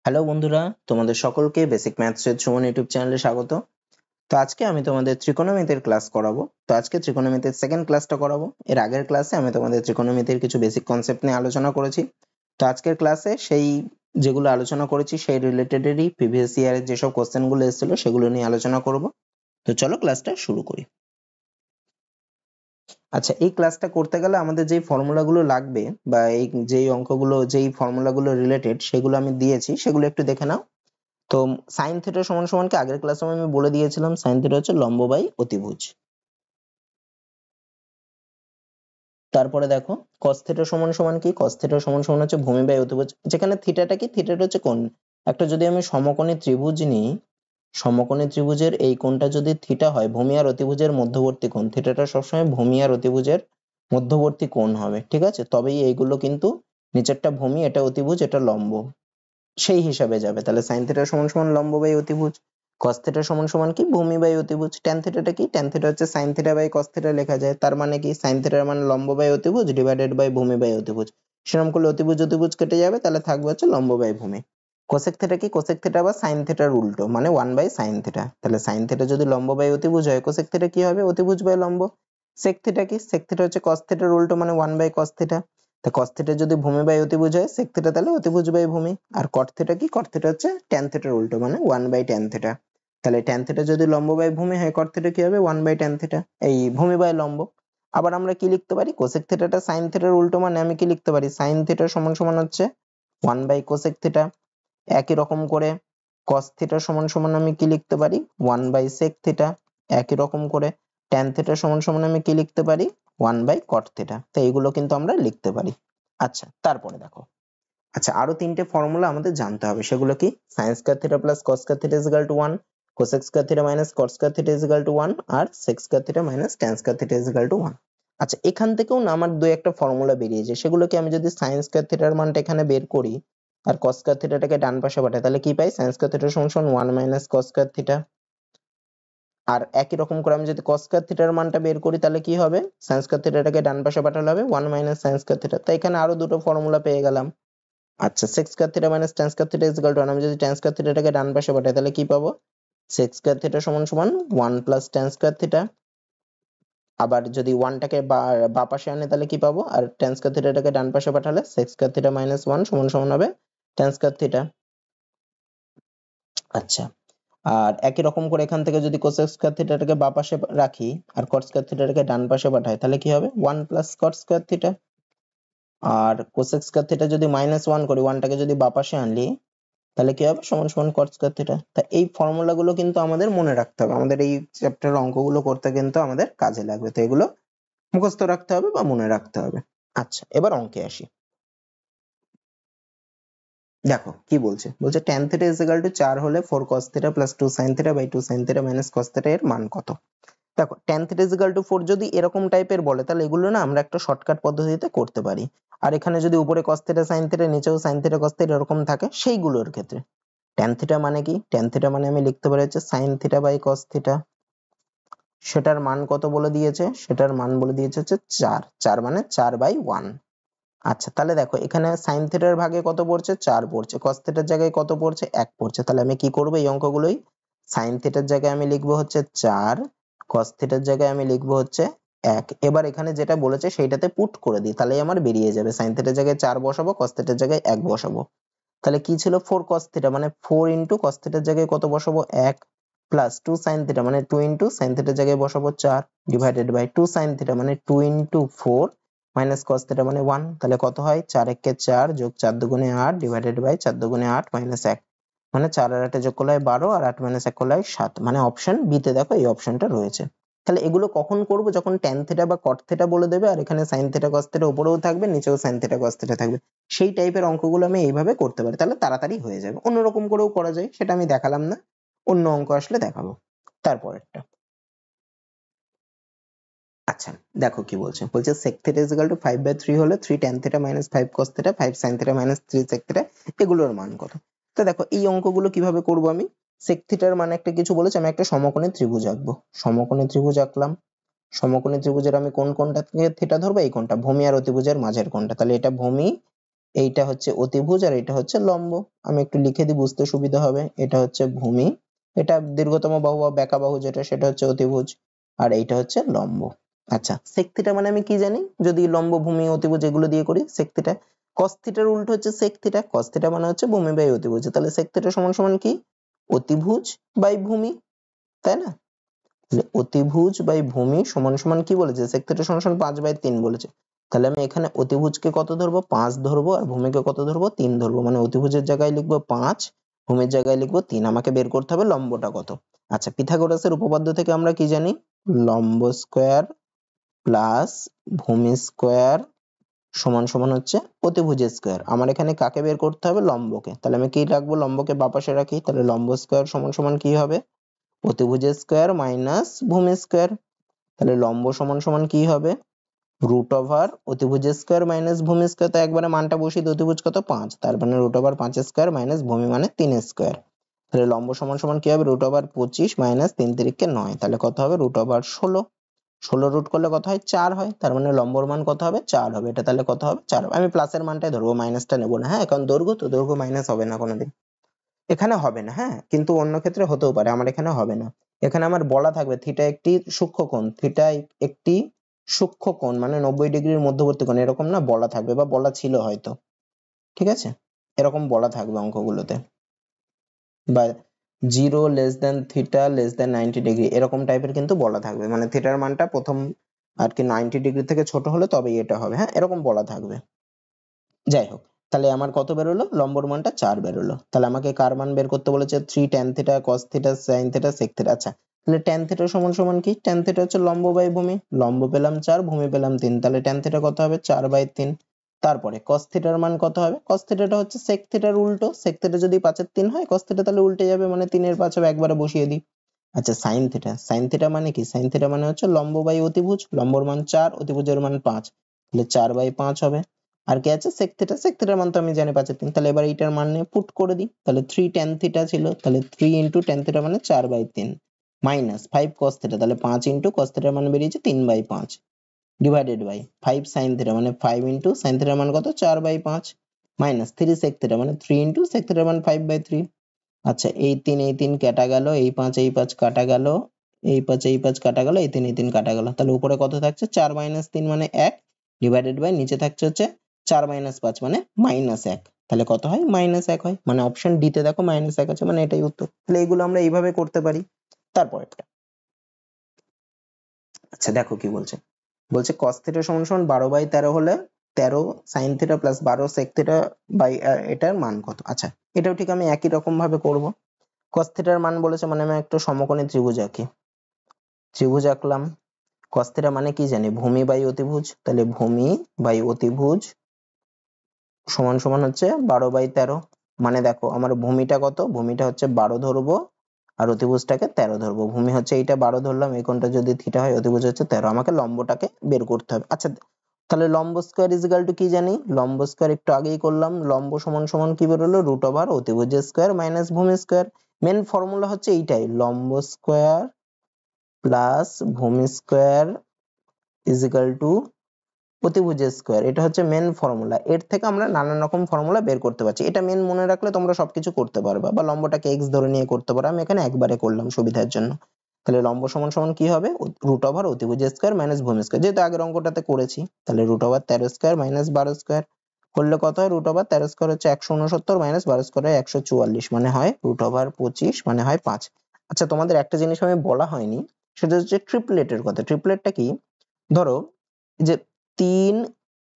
Hello বন্ধুরা, তোমাদের সকলকে basic maths with Suman YouTube চ্যানেলে স্বাগত। তো আজকে আমি তোমাদের ত্রিকোণমিতির ক্লাস করাবো। তো আজকে ত্রিকোণমিতির সেকেন্ড ক্লাসটা করাবো। এর আগের ক্লাসে আমি তোমাদের ত্রিকোণমিতির কিছু বেসিক কনসেপ্ট নিয়ে আলোচনা করেছি। তো আজকের ক্লাসে সেই যেগুলো আলোচনা করেছি সেই রিলেটেডেরই প্রিভিয়াস ইয়ারের যেসব কোশ্চেনগুলো এসেছিল সেগুলো নিয়ে আলোচনা করব। তো চলো ক্লাসটা শুরু করি। আচ্ছা, এই ক্লাসটা করতে গেলে আমাদের যেই ফর্মুলাগুলো লাগবে বা এই যেই অঙ্কগুলো যেই ফর্মুলাগুলো রিলেটেড সেগুলো আমি দিয়েছি, সেগুলো একটু দেখে নাও। তো সাইন থিটা সমান সমান কি আগের ক্লাসে আমি বলে দিয়েছিলাম, সাইন থিটা হচ্ছে লম্ব বাই অতিভুজ। তারপরে দেখো কস থিটা সমান সমান কি, কস থিটা সমান সমান হচ্ছে ভূমি বাই অতিভুজ, যেখানে থিটাটা কি, থিটাটা হচ্ছে কোণ। একটা যদি আমি সমকোণী ত্রিভুজ নিই, সমকোণী ত্রিভুজের এই কোণটা যদি থিটা হয়, ভূমি আর অতিভুজের মধ্যবর্তী কোণ, থিটাটা সবসময় ভূমি আর অতিভুজের মধ্যবর্তী কোণ হবে, ঠিক আছে? তবেই এইগুলো কিন্তু নিচেরটা ভূমি, এটা অতিভুজ, এটা লম্ব, সেই হিসাবে যাবে। তাহলে সাইন থিটা সমান সমান লম্ব বাই অতিভুজ, কস থিটা সমান সমান কি ভূমি বাই অতিভুজ, ট্যান থিটাটা কি, ট্যান থিটা হচ্ছে sine theta by cos theta লেখা যায়। তার মানে কি, সাইন থিটার মান লম্ব বাই অতিভুজ ডিভাইডেড বাই ভূমি বাই অতিভুজ। সেরকম করলে অতিভুজ অতিভুজ কেটে যাবে, তাহলে থাকবে হচ্ছে লম্ব বাই ভূমি। কোসেক থিটা কি, কোসেক থিটা বা সাইন থিটার উল্টো, মানে 1 বাই সাইন থিটা। তাহলে সাইন থিটা যদি লম্ব বাই অতিভুজ হয়, কোসেক থিটা কি হবে, অতিভুজ বাই লম্ব। সেক থিটা কি, সেক থিটা হচ্ছে কস থিটার উল্টো, মানে 1 বাই কস থিটা। তো cos থিটা যদি ভূমি বাই অতিভুজ হয়, sec থিটা তাহলে অতিভুজ বাই ভূমি। আর cot থিটা কি, cot থিটা হচ্ছে tan থিটার উল্টো, মানে 1 বাই tan থিটা। তাহলে tan থিটা যদি লম্ব বাই ভূমি হয়, cot থিটা কি হবে, 1 বাই tan থিটা, এই ভূমি বাই লম্ব। আবার আমরা কি লিখতে পারি, cosec থিটাটা sin থিটার উল্টো, মানে আমি কি লিখতে পারি, sin থিটা সমান সমান হচ্ছে 1 বাই cosec থিটা। একই রকম করে cos থিটা সমান সমান আমি কি লিখতে পারি, 1 বাই sec থিটা। একই রকম করে tan থিটা সমান সমান আমি কি লিখতে পারি, 1 বাই cot থিটা। তো এইগুলো কিন্তু আমরা লিখতে পারি। আচ্ছা, তারপরে দেখো, আচ্ছা আরো তিনটে ফর্মুলা আমাদের জানতে হবে, সেগুলো কি, sin square theta plus cos square theta is equal to 1, cosec square theta minus cot square theta is equal to 1, আর sec square theta minus tan square theta is equal to 1। আচ্ছা, এখান থেকেও না আমার দুই একটা ফর্মুলা বেরিয়েছে, সেগুলোকে আমি যদি sin স্কয়ার থিটার মানটা এখানে বের করি আর cos স্কয়ার থিটাটাকে ডান পাশে পাঠাই, তাহলে কি পাই, sin স্কয়ার থিটা সমান সমান 1 মাইনাস cos স্কয়ার থিটা। আর একই রকম করে আমি যদি cos স্কয়ার থিটার মানটা বের করি, তাহলে কি হবে, sin স্কয়ার থিটাটাকে ডান পাশে পাঠালে হবে 1 মাইনাস sin স্কয়ার থিটা। তাই এখানে আরো দুটো ফর্মুলা পেয়ে গেলাম। আচ্ছা, sec square theta minus tan square theta is equal to 1, আমি যদি tan স্কয়ার থিটাটাকে ডান পাশে পাঠাই, তাহলে কি পাবো, sec স্কয়ার থিটা সমান সমান 1 প্লাস tan স্কয়ার থিটা। আবার যদি 1 টাকে বা পাশে আনে, তাহলে কি পাবো, আর tan স্কয়ার থিটাটাকে ডান পাশে পাঠালে sec স্কয়ার থিটা মাইনাস 1 সমান সমান হবে tan স্কয়ার থিটা। আচ্ছা, আর একই রকম করে এখান থেকে যদি cosec স্কয়ার থিটাটাকে বা পাশে রাখি আর cot স্কয়ার থিটাটাকে ডান পাশে পাঠাই, তাহলে কি হবে, 1 প্লাস cot স্কয়ার থিটা। আর cosec স্কয়ার থিটা যদি মাইনাস 1 করি, 1 টাকে যদি বা পাশে আনলি, তাহলে কি হবে, সমান সমান cot স্কয়ার থিটা। তা এই ফর্মুলা গুলো কিন্তু আমাদের মনে রাখতে হবে, আমাদের এই চ্যাপ্টারের অঙ্কগুলো করতে কিন্তু আমাদের কাজে লাগবে। তো এগুলো মুখস্থ রাখতে হবে বা মনে রাখতে হবে। আচ্ছা, এবার অঙ্কে আসি। দেখো কি বলছে, বলছে tan theta is equal to 4 হলে 4 cos theta plus 2 sin theta by 2 sin theta minus cos theta এর মান কত। দেখো tan theta is equal to 4 যদি এরকম টাইপের বলে, তাহলে এগুলো না আমরা একটা শর্টকাট পদ্ধতিতে করতে পারি। আর এখানে যদি উপরে cos থিটা sin থিটা, নিচেও sin থিটা cos থিটা এরকম থাকে, সেইগুলোর ক্ষেত্রে tan থিটা মানে কি, tan থিটা মানে আমি লিখতে পারি হচ্ছে sin theta by cos theta. সেটার মান কত বলে দিয়েছে, সেটার মান বলে দিয়েছে হচ্ছে 4, 4 মানে 4 বাই 1। আচ্ছা, তাহলে দেখো এখানে sin থিটার ভাগে কত পড়ছে, 4 পড়ছে, cos থিটার জায়গায় কত পড়ছে, 1 পড়ছে। তাহলে আমি কি করব, এই অঙ্কগুলোই sin থিটার জায়গায় আমি লিখবো হচ্ছে 4, cos থিটার জায়গায় আমি লিখবো হচ্ছে 1। এবার এখানে যেটা বলেছে সেইটাতে পুট করে দিই, তাহলেই আমার বেরিয়ে যাবে। sin থিটার জায়গায় 4 বসাবো, cos থিটার জায়গায় 1 বসাবো। তাহলে কি ছিল, 4 cos থিটা মানে 4 ইনটু cos থিটার জায়গায় কত বসাবো, 1, প্লাস 2 sin থিটা মানে 2 ইনটু sin থিটার জায়গায় বসাবো 4, ডিভাইডেড বাই 2 sin থিটা মানে 2 ইনটু 4 মাইনাস cos থিটা মানে 1। তাহলে কত হয়, 4 একে 4 যোগ 4 দুগুণে 8 ডিভাইডেড বাই 4 দুগুণে 8 মাইনাস 1, মানে 4 আর 8 যোগ করলে হয় 12 আর 8 মাইনাস 1 করলে হয় 7, মানে অপশন বি তে দেখো এই অপশনটা রয়েছে। তাহলে এগুলো কখন করব, যখন tan থিটা বা cot থিটা বলে দেবে আর এখানে sin থিটা cos থিটা উপরেও থাকবে, নিচেও sin থিটা cos থিটা থাকবে, সেই টাইপের অঙ্কগুলো আমি এইভাবে করতে পারি, তাহলে তাড়াতাড়ি হয়ে যাবে। অন্যরকম করেও করা যায়, সেটা আমি দেখালাম না, অন্য অঙ্ক আসলে দেখাবো। তারপরেরটা, আচ্ছা দেখো কি বলছে, বলছে sec theta is equal two 5/3 হলে 3 tan theta minus 5 cos theta 5 sin theta minus 3 sec theta এগুলোর মান কত। তো দেখো এই অঙ্কগুলো কিভাবে করব, আমি sec থিটার মান একটা কিছু বলেছে, আমি একটা সমকোণী ত্রিভুজ আঁকবো, সমকোণী ত্রিভুজ আঁকলাম। সমকোণী ত্রিভুজের আমি কোন কোণটা থেকে থিটা ধরবো, এই কোণটা, ভূমি আর অতিভুজের মাঝের কোণটা। তাহলে এটা ভূমি, এইটা হচ্ছে অতিভুজ আর এটা হচ্ছে লম্ব। আমি একটু লিখে দিই বুঝতে সুবিধা হবে। এটা হচ্ছে ভূমি, এটা দীর্ঘতম বাহু বা ব্যাকা বাহু যেটা সেটা হচ্ছে অতিভুজ, আর এইটা হচ্ছে লম্ব। আচ্ছা sec থিটা মানে আমি কি জানি, যদি লম্ব ভূমি অতিভুজ এগুলো দিয়ে করি sec থিটা। cos থিটার উল্টো হচ্ছে sec থিটা, cos থিটা মানে হচ্ছে ভূমি বাই অতিভুজ, তাহলে sec থিটা সমান সমান কি, অতিভুজ বাই ভূমি, তাই না? তাহলে অতিভুজ বাই ভূমি সমান সমান কি বলেছে, sec থিটা সমান সমান 5/3 বলেছে। তাহলে আমি এখানে অতিভুজকে কত ধরবো, 5 ধরবো, আর ভূমিকে কত ধরবো, 3 ধরবো। মানে অতিভুজের জায়গায় লিখবো 5, ভূমির জায়গায় লিখবো 3। আমাকে বের করতে হবে লম্বটা কত। আচ্ছা পিথাগোরাসের উপপাদ্য থেকে আমরা কি জানি, লম্ব স্কয়ার প্লাস ভূমি স্কয়ার সমান সমান হচ্ছে অতিভুজের স্কয়ার। আমার এখানে কাকে বের করতে হবে, লম্বকে। তাহলে আমি কি রাখবো, লম্বকে বাপাশে রাখি, তাহলে লম্ব স্কয়ার সমান সমান কি হবে, অতিভুজের স্কয়ার মাইনাস ভূমি স্কয়ার। তাহলে লম্ব সমান সমান কি হবে, রুট ওভার অতিভুজের স্কয়ার মাইনাস ভূমি স্কয়ার। তো একবারে মানটা বসিয়ে দিই, অতিভুজ কত 5, তার মানে রুট ওভার 5 স্কয়ার মাইনাস ভূমি মানে 3 স্কয়ার। তাহলে লম্ব সমান সমান কি হবে, রুট ওভার 25 মাইনাস 3 তিরিকে 9, তাহলে কত হবে, রুট ওভার 16। 16 রুট করলে কত হয়, 4 হয়। তার মানে লম্বর মান কত হবে, 4 হবে। এটা তাহলে কত হবে, 4 হবে। আমি প্লাসের মানটাই ধরবো, মাইনাসটা নেবো না, হ্যাঁ, কারণ দৈর্ঘ্য তো, দৈর্ঘ্য মাইনাস হবে না কোনোদিন। এখানে হবে না, হ্যাঁ, কিন্তু অন্য ক্ষেত্রে হতেও পারে, আমার এখানে হবে না। এখানে আমার বলা থাকবে থিটা একটি সূক্ষ্মকোণ, থিটা একটি সূক্ষ্মকোণ মানে 90 ডিগ্রির মধ্যবর্তী কোণ, এরকম না বলা থাকবে, বা বলা ছিল হয়তো, ঠিক আছে, এরকম বলা থাকবে অঙ্কগুলোতে, বা 0 less than theta less than 90 degree এরকম টাইপের কিন্তু বলা থাকবে, মানে থিটার মানটা প্রথম আর কি 90 ডিগ্রি থেকে ছোট হলে তবে এটা হবে, হ্যাঁ, এরকম বলা থাকবে। যাই হোক, তাহলে আমার কত বেরোলো, লম্বর মানটা 4 বেরোলো। তাহলে আমাকে কার মান বের করতে বলেছে, 3 tan theta cos theta sin theta sec theta. আচ্ছা তাহলে tan থিটা সমান সমান কি, tan থিটা হচ্ছে লম্ব বাই ভূমি, লম্ব পেলাম 4, ভূমি পেলাম 3, তাহলে tan থিটা কত হবে, 4/3। তারপরে cos থিটার মান কত হবে, cos থিটাটা হচ্ছে sec থিটার উল্টো, sec থিটা যদি 5/3 হয় cos থিটা তাহলে উল্টে যাবে, মানে 3/5 হবে, একবারে বসিয়ে দিই। আচ্ছা sin থিটা, sin থিটা মানে কি, sin থিটা মানে হচ্ছে লম্ব বাই অতিভুজ, লম্বর মান 4, অতিভুজের মান 5, তাহলে 4/5 হবে। আর কি আছে, sec থিটা, sec থিটার মান তো আমি জানি 5/3, তাহলে এবার এইটার মান নিয়ে পুট করে দিই, তাহলে 3 tan থিটা ছিল, তাহলে 3 ইনটু tan থিটা মানে 4/3 মাইনাস 5 cos থিটা, তাহলে 5 ইনটু cos থিটার মান বেরিয়েছে 3/5 ডিভাইডেড বাই 5 sin থিটা মানে 5 ইনটু sin থিটার মান কত, 4/5 মাইনাস 3 sec থিটা মানে 3 ইনটু sec থিটার মান 5/3। আচ্ছা এই 3 কাটা গেল, এই 5 কাটা গেল, এই 5 কাটা গেল, এই 3 কাটা গেল, তাহলে উপরে কত থাকছে, 4 - 3 মানে 1 ডিভাইডেড বাই নিচে থাকছে হচ্ছে 4 - 5 মানে -1, তাহলে কত হয়, -1 হয়। মানে অপশন ডি তে দেখো -1 আছে, মানে এটাই উত্তর। তাহলে এগুলো আমরা এইভাবে করতে পারি। তারপরে আচ্ছা দেখো কি বলছে, বলছে cos থিটা সমান সমান 12/13 হলে 13 sin theta plus 12 sec theta by এটার মান কত। আচ্ছা এটাও ঠিক আমি একই রকম ভাবে করব। cos থিটার মান বলেছে মানে আমি একটা সমকোণী ত্রিভুজ আঁকি, ত্রিভুজ আঁকলাম। cos থিটা মানে কি জানি, ভূমি বাই অতিভুজ, তাহলে ভূমি বাই অতিভুজ সমান সমান হচ্ছে 12/13। মানে দেখো আমার ভূমিটা কত, ভূমিটা হচ্ছে 12 ধরবো, আর অতিভুজটাকে 13 ধরবো। ভূমি হচ্ছে এইটা 12 ধরলাম, এই কোণটা যদি থিটা হয়, অতিভুজ হচ্ছে 13। আমাকে লম্বটাকে বের করতে হবে। আচ্ছা তাহলে লম্ব স্কয়ার ইজ ইকুয়াল টু কি জানি, লম্ব স্কয়ার একটু আগেই করলাম, লম্ব সমান সমান কি বেরোলো, রুট ওভার অতিভুজের স্কয়ার মাইনাস ভূমি স্কয়ার। মেন ফর্মুলা হচ্ছে এইটাই, লম্ব স্কয়ার প্লাস ভূমি স্কয়ার ইজ ইকুয়াল টু অতিভুজের স্কয়ার। এটা হচ্ছে মেন ফর্মুলা, এর থেকে আমরা নানান রকম ফর্মুলা বের করতে পারছি। এটা মেন মনে রাখলে তোমরা সবকিছু করতে পারবা, বা লম্বটাকে x ধরে নিয়ে করতে পারো, আমি এখানে একবারে করলাম সুবিধার জন্য। তাহলে লম্ব সমান সমান কি হবে, রুট ওভার অতিভুজের স্কয়ার মাইনাস ভূমি স্কয়ার, যেহেতু আগের অঙ্কটাতে করেছি। তাহলে root over 13 square minus 12 square করলে কত হয়, রুট ওভার 13 স্কয়ার হচ্ছে 169 মাইনাস 12 স্কয়ার হয় 144, মানে হয় রুট ওভার 25 মানে হয় 5। আচ্ছা তোমাদের একটা জিনিস আমি বলা হয়নি, সেটা হচ্ছে ট্রিপলেটের কথা। ট্রিপলেটটা কি, ধরো যে 3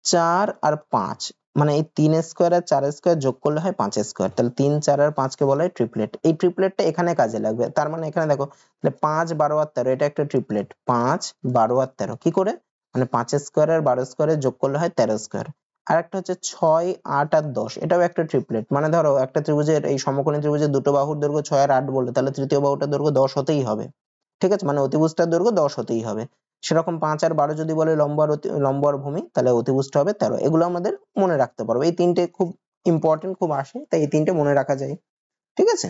4 আর 5, মানে এই 3 স্কয়ার আর 4 স্কয়ার যোগ করলে হয় 5 স্কয়ার, তাহলে 3 4 আর 5 কে বলা হয় ট্রিপলেট। এই ট্রিপলেটটা এখানে কাজে লাগবে। তার মানে এখানে দেখো, তাহলে 5 12 আর 13 এটা একটা ট্রিপলেট, 5 12 আর 13 কি করে, মানে 5 স্কয়ার আর 12 স্কয়ারের যোগ করলে হয় 13 স্কয়ার। আর একটা হচ্ছে 6 8 আর 10, এটাও একটা ট্রিপলেট। মানে ধরো একটা ত্রিভুজের, এই সমকোণী ত্রিভুজের দুটো বাহুর দৈর্ঘ্য 6 আর 8 বলে, তাহলে তৃতীয় বাহুটার দৈর্ঘ্য 10 হতেই হবে, ঠিক আছে, মানে অতিভুজটার দৈর্ঘ্য 10 হতেই হবে। সেরকম 5 আর 12 যদি বলে লম্ব আর ভূমি, তাহলে অতিভুজটা হবে 13। এগুলো আমাদের মনে রাখতে পারবো, এই তিনটে খুব ইম্পর্টেন্ট, খুব আসে, তাই এই তিনটে মনে রাখা যায়, ঠিক আছে।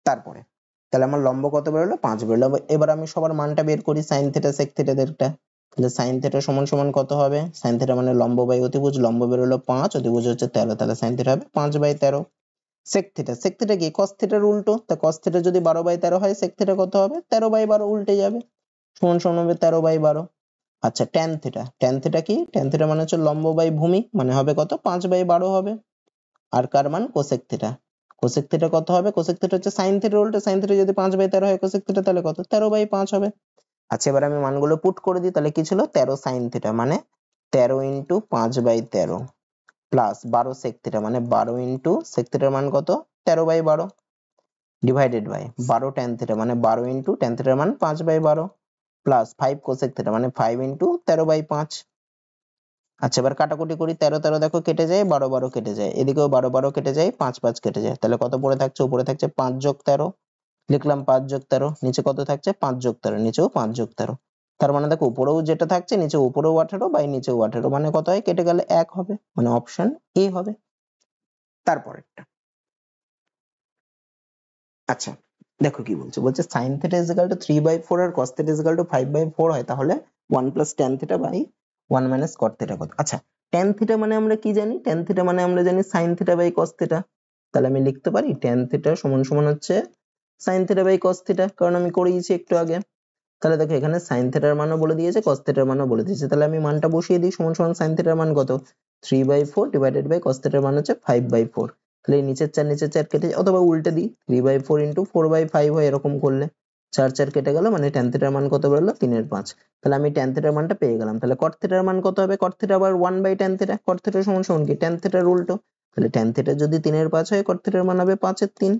তারপরে তাহলে আমার লম্ব কত বেরোলো, 5 বেরোলো। এবার আমি সবার মানটা বের করি, sin থিটা sec থিটাদেরটা। তাহলে sin থিটা সমান সমান কত হবে? sin থিটা মানে লম্ব বাই অতিভুজ, লম্ব বেরোলো 5, অতিভুজ হচ্ছে 13, তাহলে sin থিটা হবে 5/13। sec থিটা, sec থিটা কি cos থিটার উল্টো, তা cos থিটা যদি 12/13 হয় sec থিটা কত হবে? 13/12 উল্টে যাবে, সমান সমান হবে 13/12। আচ্ছা tan থিটা, tan থিটা কি? tan থিটা মানে হচ্ছে লম্ব বাই ভূমি, মানে হবে কত? 5/12 হবে। আর কার মান? cosec থিটা, cosec থিটা কত হবে? cosec থিটা হচ্ছে sin থিটার উল্টো, sin থিটা যদি 5/13 হয় cosec থিটা তাহলে কত? 13/5 হবে। আচ্ছা এবার আমি মানগুলো পুট করে দিই, তাহলে কি ছিল? 13 sin থিটা মানে 13 ইন্টু 5/13 প্লাস 12 sec থিটা মানে 12 ইন্টু sec থিটার মান কত? 13/12 ডিভাইডেড বাই 12 tan থিটা মানে 12 ইন্টু tan থিটার মান 5/12 প্লাস 5 cosec থিটা মানে 5 ইন্টু 13/5। আচ্ছা এবার কাটাকুটি করি, 13 13 দেখো কেটে যায়, 12 12 কেটে যায়, এদিকেও 12 12 কেটে যায়, 5 5 কেটে যায়, তাহলে কত পড়ে থাকছে? উপরে থাকছে 5 যোগ 13, লিখলাম 5 যোগ 13, নিচে কত থাকছে? 5 যোগ 13, নিচেও 5 যোগ 13। তার মানে দেখো উপরেও যেটা থাকছে নিচে উপরেও 18 বাই নিচেও 18, মানে কত হয়? কেটে গেলে 1 হবে, মানে অপশন এ হবে। তারপরেরটা, আচ্ছা দেখো কি বলছে, বলছে sin theta is equal to 3/4 R cos theta is equal to 5/4 হয়, তাহলে 1 plus tan theta by 1 minus cot theta কত? আচ্ছা tan theta মানে আমরা কি জানি? tan theta মানে আমরা জানি sin theta by cos theta, তাহলে আমি লিখতে পারি tan theta সমান সমান হচ্ছে sin theta by cos theta, কারণ আমি করিয়েছি একটু আগে। তাহলে দেখো এখানে sin theta এর মানও বলে দিয়েছে, cos theta এর মানও বলে দিয়েছে, তাহলে আমি মানটা বসিয়ে দিই, সমান সমান sin theta এর মান কত? 3/4 ডিভাইডেড বাই cos theta এর মান হচ্ছে 5/4, তাহলে এই নিচের 4 নিচের 4 কেটে যায়, অথবা উল্টে দিই 3/4 ইন্টু 4/5 হয়, এরকম করলে 4 4 কেটে গেল, মানে tan theta এর মান কত বেরোলো? 3/5। তাহলে আমি tan theta এর মানটা পেয়ে গেলাম। তাহলে cot theta এর মান কত হবে? cot theta আবার 1/tan theta, cot theta সমান সমান কি? tan theta এর উল্টো, তাহলে tan theta যদি 3/5 হয় cot theta এর মান হবে 5/3।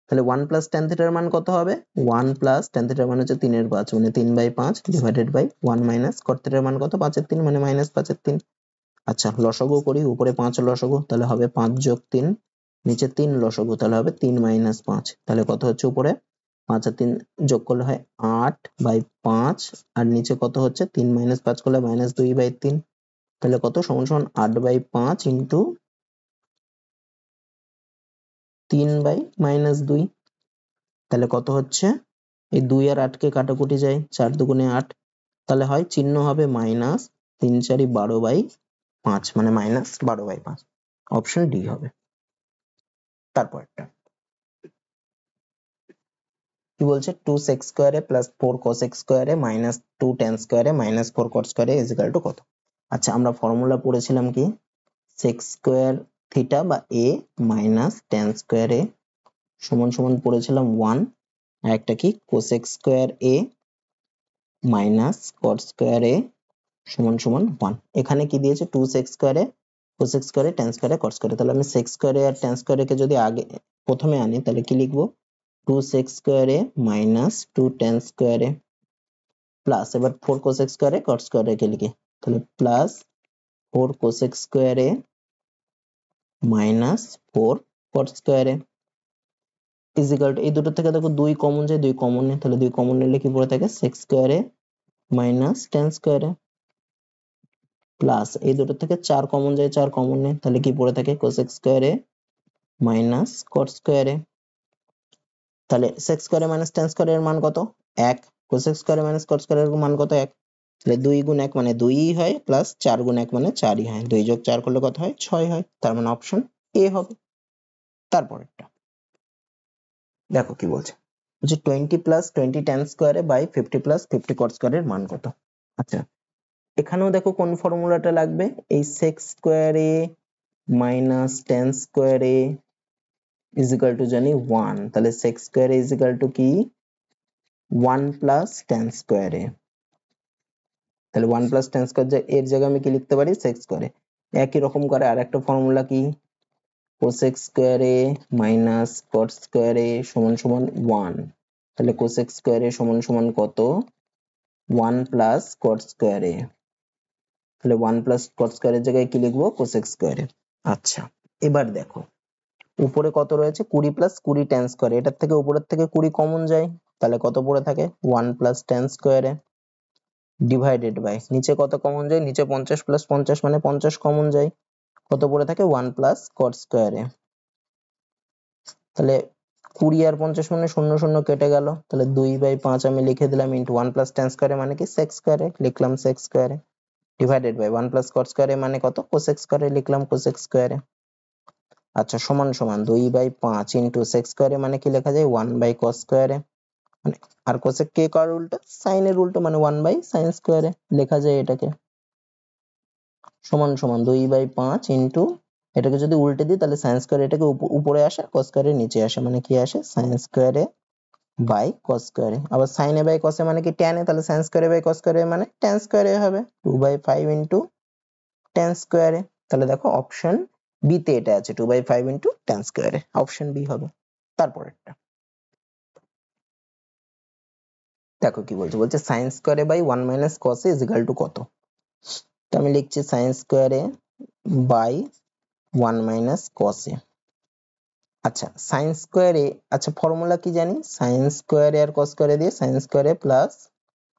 তাহলে 1 প্লাস tan থিটার মান কত হবে? 1 প্লাস tan থিটার মান হচ্ছে 3/5, মানে 3/5 ডিভাইডেড বাই 1 মাইনাস cot থিটার মান কত? 5/3, মানে মাইনাস 5/3। আচ্ছা লসাগু করি, উপরে 5 লসাগু, তাহলে হবে 5 যোগ 3, নিচে 3 লসাগু, তাহলে হবে 3 মাইনাস 5, তাহলে কত হচ্ছে? উপরে 5 আর 3 যোগ করলে হয় 8/5, আর নিচে কত হচ্ছে? 3 মাইনাস 5 করলে মাইনাস 2/3, তাহলে কত? সমান সমান 8/5 ইন্টু 3/-2, তাহলে কত হচ্ছে? এই 2 আর 8 কে কাটাকুটি যায়, 4 দুগুণে 8, তাহলে হয় চিহ্ন হবে মাইনাস, 3 4 12/5, মানে মাইনাস 12/5, অপশন ডি হবে। তারপরটা কি বলছে? 2 sec স্কয়ারে প্লাস 4 cos x স্কয়ারে মাইনাস 2 tan স্কয়ারে মাইনাস 4 cot স্কয়ারে ইজ ইকুয়াল টু কত? আচ্ছা আমরা ফর্মুলা পড়েছিলাম কি? sec স্কয়ার থিটা বা a minus tan square a সমান সমান পড়েছিলাম 1, আর একটা কি cosec square a minus cot square a সমান সমান 1। এখানে কি দিয়েছে? 2 sec স্কয়ারে cosec স্কয়ারে tan স্কয়ারে cot স্কয়ারে, তাহলে আমি sec স্কয়ারে আর tan স্কয়ারে কে যদি আগে প্রথমে আনি তাহলে কি লিখবো? 2 sec স্কয়ারে মাইনাস 2 tan স্কয়ারে প্লাস এবার 4 cosec স্কয়ারে cot স্কয়ারে কে লিখি, তাহলে প্লাস 4 cosec স্কয়ারে মাইনাস 4 cot স্কয়ারে ইজ ইকুয়াল টু, এই দুটো থেকে দেখো 2 কমন যায়, 2 কমন নেই, তাহলে 2 কমন নিলে কি পড়ে থাকে? sec স্কয়ারে মাইনাস tan স্কয়ারে প্লাস এই দুটো থেকে 4 কমন যায়, 4 কমন নেই, তাহলে কি পড়ে থাকে? cosec স্কয়ারে মাইনাস cot স্কয়ারে, তাহলে sec স্কয়ারে মাইনাস tan স্কয়ারে এর মান কত? 1, cosec স্কয়ারে মাইনাস cot স্কয়ারে এর মান কত? 1, তাহলে 2 গুণ 1 মানে 2 ই হয়, প্লাস 4 গুণ 1 মানে 4 ই হয়, 2 যোগ 4 করলে কত হয়? 6 হয়, তার মানে অপশন এ হবে। তারপরেরটা দেখো কি বলছে, বলছে 20 প্লাস 20 tan স্কয়ারে বাই 50 প্লাস 50 cot স্কয়ারের মান কত? আচ্ছা এখানেও দেখো কোন ফর্মুলাটা লাগবে, এই sec স্কয়ারে মাইনাস tan স্কয়ারে ইজ ইকুয়াল টু জানি 1, তাহলে sec স্কয়ারে ইজ ইকুয়াল টু কি? 1 প্লাস tan স্কয়ারে, তাহলে 1 প্লাস tan স্কয়ার এর জায়গায় আমি কি লিখতে পারি? sec স্কয়ারে। একই রকম করে আরেকটা ফর্মুলা কি? cosec স্কয়ারে মাইনাস cot স্কয়ারে সমান সমান 1, তাহলে cosec স্কয়ারে সমান সমান কত? 1 প্লাস cot স্কয়ারে, তাহলে 1 প্লাস cot স্কয়ারের জায়গায় কি লিখবো? cosec স্কয়ারে। আচ্ছা এবার দেখো উপরে কত রয়েছে? 20 প্লাস 20 tan স্কয়ার, এটার থেকে উপরের থেকে 20 কমন যায়, তাহলে কত পড়ে থাকে? 1 প্লাস tan স্কয়ারে ডিভাইডেড বাই নিচে কত কমন যায়? নিচে 50 প্লাস 50 মানে 50 কমন যায়, কত পড়ে থাকে? 1 প্লাস cot স্কয়ারে, তাহলে 20 আর 50 মানে 0 0 কেটে গেল, তাহলে 2/5 আমি লিখে দিলাম ইন্টু 1 প্লাস tan স্কয়ারে মানে কি sec স্কয়ারে লিখলাম sec স্কয়ারে, ডিভাইডেড বাই 1 প্লাস cot স্কয়ারে মানে কত cosec স্কয়ারে লিখলাম cosec স্কয়ারে। আচ্ছা সমান সমান 2/5 ইন্টু sec স্কয়ারে মানে কি লেখা যায় 1/cos স্কয়ারে, মানে আর cosec কে কার উল্টো sin এর উল্টো মানে 1/sin স্কয়ারে লেখা যায় এটাকে, সমান সমান 2/5 ইন্টু, এটাকে যদি উল্টে দিই তাহলে sin স্কয়ার এটাকে উপরে আসে cos স্কয়ারের নিচে আসে মানে কি আসে sin স্কয়ারে বাই cos স্কয়ারে, আবার sin এ বাই cos এ মানে কি tan এ, তাহলে sin স্কয়ারে বাই cos স্কয়ারে মানে tan স্কয়ারে হবে 2/5 ইন্টু tan স্কয়ারে। তাহলে দেখো অপশন বি তে এটা আছে 2/5 ইন্টু tan স্কয়ারে, অপশন বি হবে। তারপরেরটা দেখো কি বলছে, বলছে sin স্কয়ারে by 1 minus cos A is equal to কত, তো আমি লিখছি sin স্কয়ারে বাই 1 মাইনাস cos এ। আচ্ছা sin স্কয়ারে, আচ্ছা ফর্মুলা কি জানি, sin স্কয়ারে আর cos স্কয়ারে দিয়ে sin স্কয়ারে প্লাস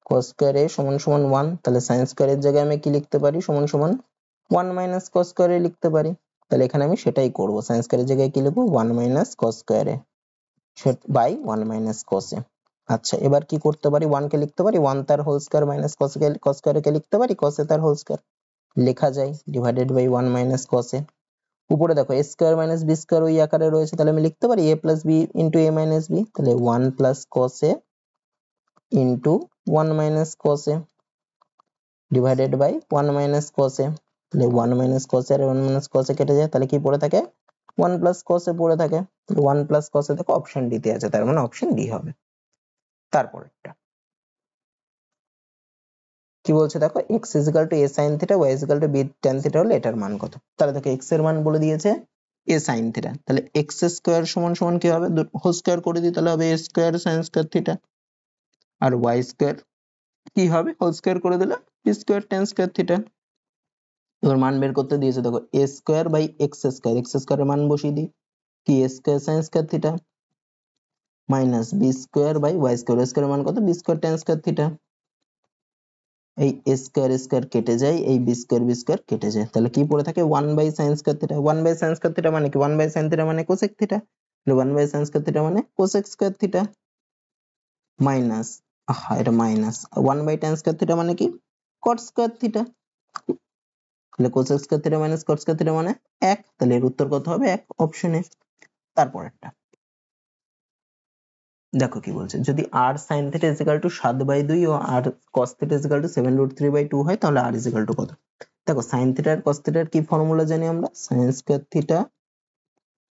cos স্কয়ারে সমান সমান 1, তাহলে sin স্কয়ারের জায়গায় আমি কি লিখতে পারি সমান সমান 1 মাইনাস cos স্কয়ারে লিখতে পারি, তাহলে এখানে আমি সেটাই করব, sin স্কয়ারের জায়গায় কি লিখব 1 মাইনাস cos স্কয়ারে বাই 1 মাইনাস cos এ। আচ্ছা এবার কি করতে পারি, 1 কে লিখতে পারি 1 তার হোল স্কয়ার মাইনাস cos স্কয়ারে কে লিখতে পারি cos এ তার হোল স্কয়ার লেখা যায়, divided by 1 minus cos A. উপরে দেখো a square minus b square ওই আকারে রয়েছে, তাহলে আমি লিখতে পারি a plus b into a minus b, তাহলে 1 plus cos a into 1 minus cos a divided by 1 minus cos a, তাহলে 1 মাইনাস cos a আর 1 মাইনাস cos a কেটে যায়, তাহলে কি পড়ে থাকে 1 প্লাস cos a পড়ে থাকে, 1 প্লাস cos a দেখো অপশন ডি তে আছে, তার মানে অপশন ডি হবে। তারপরেরটা কি বলছে দেখো x is equal to a sin theta y is equal to b tan theta হলে এটার মান কত, তাহলে দেখো x এর মান বলে দিয়েছে a sin theta, তাহলে x স্কয়ার সমান সমান কি হবে হোল স্কয়ার করে দিই তাহলে হবে a square sin square theta, আর y স্কয়ার কি হবে হোল স্কয়ার করে দিলে b square tan square theta. এবার মান বের করতে দিয়েছে দেখো a স্কয়ার বাই x স্কয়ারের মান বসিয়ে দিই, কি a square sin square theta minus b square by y স্কয়ারের মান কত b square tan square theta, এই a স্কয়ার স্কয়ার কেটে যায়, এই b স্কয়ার কেটে যায়, তাহলে কি পড়ে থাকে 1 by sin square theta, 1 by sin square theta মানে কি 1 বাই sin থিটা মানে cosec থিটা, তাহলে 1 বাই sin স্কয়ার থিটা মানে cosec স্কয়ার থিটা মাইনাস, এটা minus 1 by tan square theta মানে কি cot স্কয়ার থিটা, তাহলে cosec square theta minus cot square theta মানে 1, তাহলে এর উত্তর কত হবে 1 অপশনে। তারপরেরটা দেখো কি বলছে, যদি r sin theta is equal to 7/2 O r cos theta is equal to 7√3/2 হয় তাহলে r is equal to কত, দেখো sin theta আর cos theta এর কি ফর্মুলা জানি আমরা, sin square theta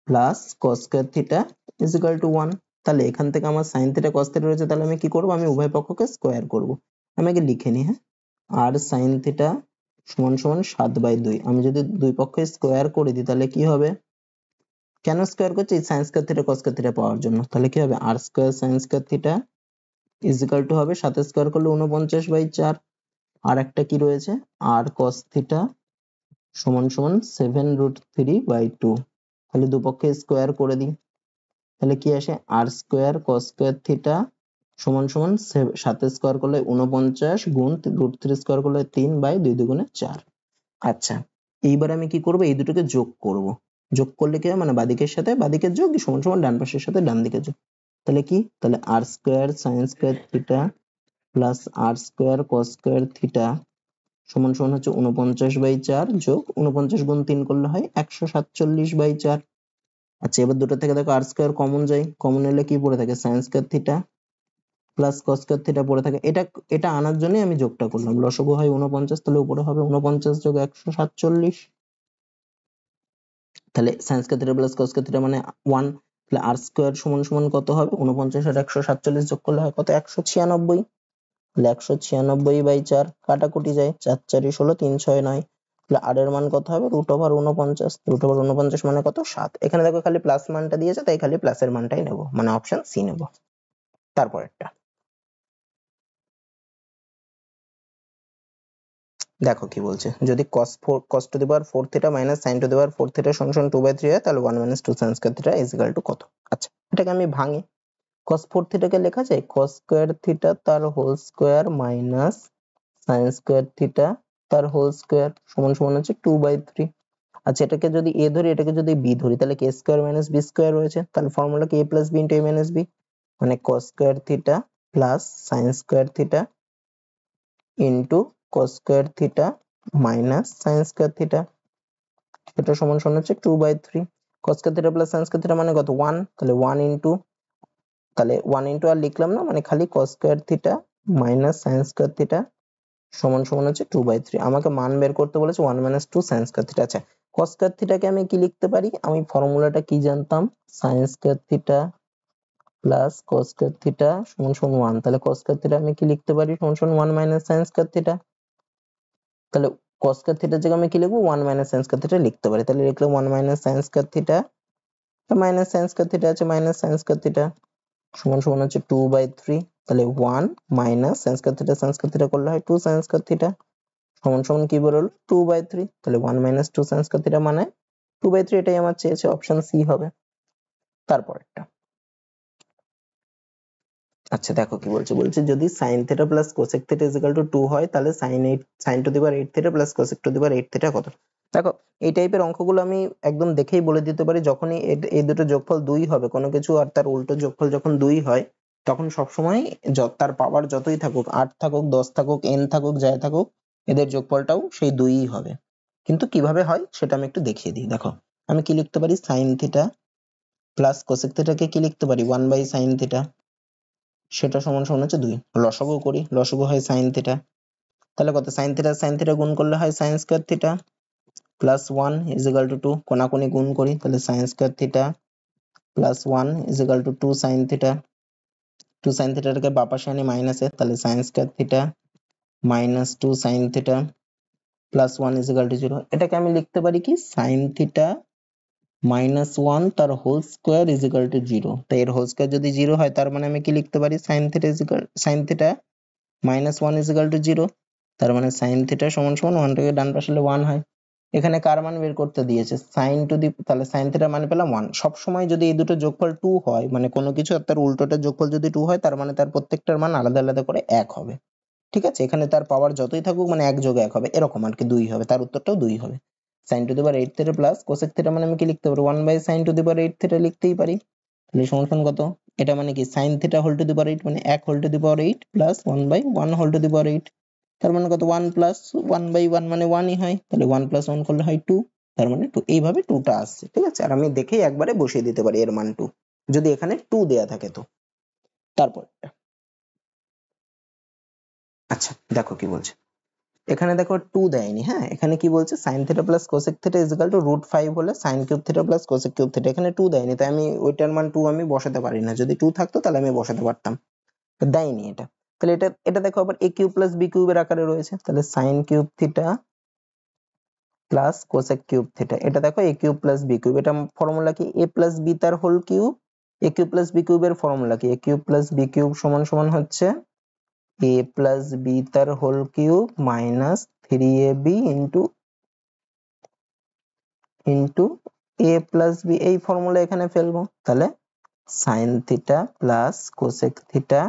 plus cos square theta is equal to 1, তাহলে এখান থেকে আমার sin theta cos theta রয়েছে, তাহলে আমি কি করব আমি উভয় পক্ষকে স্কয়ার করব, আমি আগে লিখে নিই হ্যাঁ, r sin theta সমান সমান 7/2, আমি যদি দুই পক্ষে স্কয়ার করে দিই তাহলে কি হবে, কেন স্কয়ার করছি sin square theta cos square theta power জন্য, তাহলে কি হবে r square sin square theta is equal to হবে 7 স্কয়ার করলে 49/4, আর একটা কি রয়েছে r cos থিটা সমান সমান 7√3/2, তাহলে দুপক্ষে স্কয়ার করে দিই, তাহলে কি আসে r square cos square theta সমান সমান 7 স্কয়ার করলে 49 গুণ √3 স্কয়ার করলে 3/2 দুগুণে 4। আচ্ছা এইবার আমি কি করব এই দুটোকে যোগ করব, যোগ করলে কি হয় মানে বাঁদিকের সাথে বাঁদিকের যোগ সমান সমান ডান পাশের সাথে ডান দিকের যোগ, তাহলে কি তাহলে r square sin square theta plus r square cos square theta সমান সমান হচ্ছে 49/4 যোগ 49 গুণ 3 করলে হয় 147/4। আচ্ছা এবার দুটো থেকে দেখো r স্কয়ার কমন যায়, কমন এলে কি পড়ে থাকে sin square theta plus cos square theta পড়ে থাকে, এটা এটা আনার জন্য আমি যোগটা করলাম, লসাগু হয় 49, তাহলে উপরে হবে 49 যোগ 147, তাহলে sin square theta plus cos square theta মানে 1, তাহলে r স্কয়ার সমান সমান কত হবে 49 আর 147 যোগ করলে হয় কত 196, তাহলে 196/4 কাটাকুটি যায় 4 4 16 3 6 9, তাহলে r এর মান কত হবে √49 মানে কত 7, এখানে দেখো খালি প্লাস মানটা দিয়েছে তাই খালি প্লাসের মানটাই নেব মানে অপশন সি নেব। তারপরেরটা দেখো কি বলছে, যদি cos two the power 4 theta minus sin two the power 4 theta সমান সমান 2/3 হয় তাহলে 1 - 2 sin square theta is equal to কত। আচ্ছা এটাকে আমি ভাঙি, cos 4 থিটাকে লেখা যায় cos স্কয়ার থিটা তার whole square minus sin square theta তার হোল স্কয়ার সমান সমান হচ্ছে 2/3, আচ্ছা এটাকে যদি a ধরি, এটাকে যদি b ধরি, তাহলে k square minus b square রয়েছে, তাহলে ফর্মুলা কি a plus b into a minus b, মানে cos square theta plus sin square theta into cos square theta minus sin square theta, এটা সমান সমান হচ্ছে 2/3। cos square theta plus sin square theta মানে কত 1, তাহলে 1 ইন্টু, তাহলে 1 ইন্টু আর লিখলাম না, মানে খালি cos square theta minus sin square theta সমান সমান হচ্ছে 2/3। আমাকে মান বের করতে বলেছে 1 মাইনাস 2 sin স্কয়ার থিটা। আচ্ছা cos স্কয়ার থিটাকে আমি কি লিখতে পারি, আমি ফর্মুলাটা কি জানতাম, sin square theta plus cos square theta সমান সমান 1, তাহলে cos স্কয়ার থিটা আমি কি লিখতে পারি সমান সমান 1 মাইনাস sin স্কয়ার থিটা, তাহলে cos স্কয়ার থিটার জায়গায় আমি কি লিখবো 1 মাইনাস sin স্কয়ার থিটা লিখতে পারি, তাহলে লিখলাম 1 minus sin square theta minus sin square theta আছে মাইনাস sin স্কয়ার থিটা সমান সমান হচ্ছে 2/3, তাহলে 1 মাইনাস sin স্কয়ার থিটা করলে হয় 2 sin স্কয়ার থিটা সমান সমান কি বেরোলো 2/3, তাহলে 1 মাইনাস 2 sin স্কয়ার থিটা মানে 2/3, এটাই আমার চেয়েছে, অপশন সি হবে। তারপরেরটা, আচ্ছা দেখো কি বলছে, বলছে যদি sin theta plus cosec theta is equal two 2 হয়, তাহলে sin two the power 8 theta plus cosec two the power 8 theta কত। দেখো এই টাইপের অঙ্কগুলো আমি একদম দেখেই বলে দিতে পারি, যখনই এই দুটো যোগফল 2 হবে কোনো কিছু আর তার উল্টো যোগফল যখন 2 হয়, তখন সবসময় তার পাওয়ার যতই থাকুক, 8 থাকুক 10 থাকুক n থাকুক যাই থাকুক, এদের যোগফলটাও সেই 2ই হবে। কিন্তু কিভাবে হয় সেটা আমি একটু দেখিয়ে দিই। দেখো আমি কি লিখতে পারি, sin থিটা প্লাস cosec থিটাকে কি লিখতে পারি 1/sin থিটা, সেটা সমান সমান হচ্ছে 2। লসাগু করি, লসাগু হয় sin থিটা, তাহলে কত sin থিটা গুণ করলে হয় sin square theta plus 1 is equal two 2, কোনাকুনি গুণ করি, তাহলে sin square theta plus 1 is equal two 2 sin theta, 2 sin থিটাটাকে বাঁ পাশে আনি মাইনাসে, তাহলে sin square theta minus 2 sin theta plus 1 is equal to 0। এটাকে আমি লিখতে পারি কি sin থিটা মাইনাস 1 তার whole square is equal to 0, তাই এর হোল স্কয়ার যদি 0 হয় তার মানে আমি কি লিখতে পারি sin theta is equal sin theta minus 1 is equal to 0, তার মানে sin থিটা সমান সমান 1 থেকে ডান পাশে 1 হয়। এখানে কার মান বের করতে দিয়েছে sin টু দি, তাহলে sin থিটা মানে পেলাম 1। সব সময় যদি এই দুটো যোগফল 2 হয়, মানে কোনো কিছু আর তার উল্টোটার যোগফল যদি 2 হয়, তার মানে তার প্রত্যেকটার মান আলাদা আলাদা করে 1 হবে। ঠিক আছে, এখানে তার পাওয়ার যতই থাকুক মানে 1 যোগ 1 হবে, এরকম আর কি 2 হবে, তার উত্তরটাও 2 হবে। sin two the power 8 theta plus cosec theta মানে আমি কি লিখতে পারি 1/sin two the power 8 theta লিখতেই পারি, তাহলে সমান কত, এটা মানে কি sin theta whole to the power 8 মানে 1 whole to the power 8 plus 1/1 whole to the power 8, তার মানে কত 1 প্লাস 1/1 মানে 1ই হয়, তাহলে 1 প্লাস 1 করলে হয় 2, তার মানে 2, এইভাবে 2 টা আসছে। ঠিক আছে, আর আমি দেখেই একবারে বসিয়ে দিতে পারি এর মান 2, যদি এখানে 2 দেয়া থাকে তো। তারপর আচ্ছা দেখো কি বলছে, এখানে দেখো 2 দেয়নি, হ্যাঁ এখানে কি বলছে sin theta plus cosec theta is equal two √5 হলে sin cube theta plus cosec cube theta, এখানে 2 দেয়নি, তাই আমি ওইটার মান 2 আমি বসাতে পারি না, যদি 2 থাকতো তাহলে আমি বসাতে পারতাম, দেয়নি এটা। তাহলে এটা এটা দেখো আবার a কিউব প্লাস b কিউবের আকারে রয়েছে, তাহলে sin cube theta plus cosec cube theta, এটা দেখো a cube plus b cube, এটা ফর্মুলা কি a প্লাস b তার whole cube, a cube plus b কিউবের ফর্মুলা কি a cube plus b cube সমান সমান হচ্ছে a প্লাস b তার whole cube minus 3ab into a plus b, এই ফর্মুলা এখানে ফেলবো, তাহলে sin theta plus cosec theta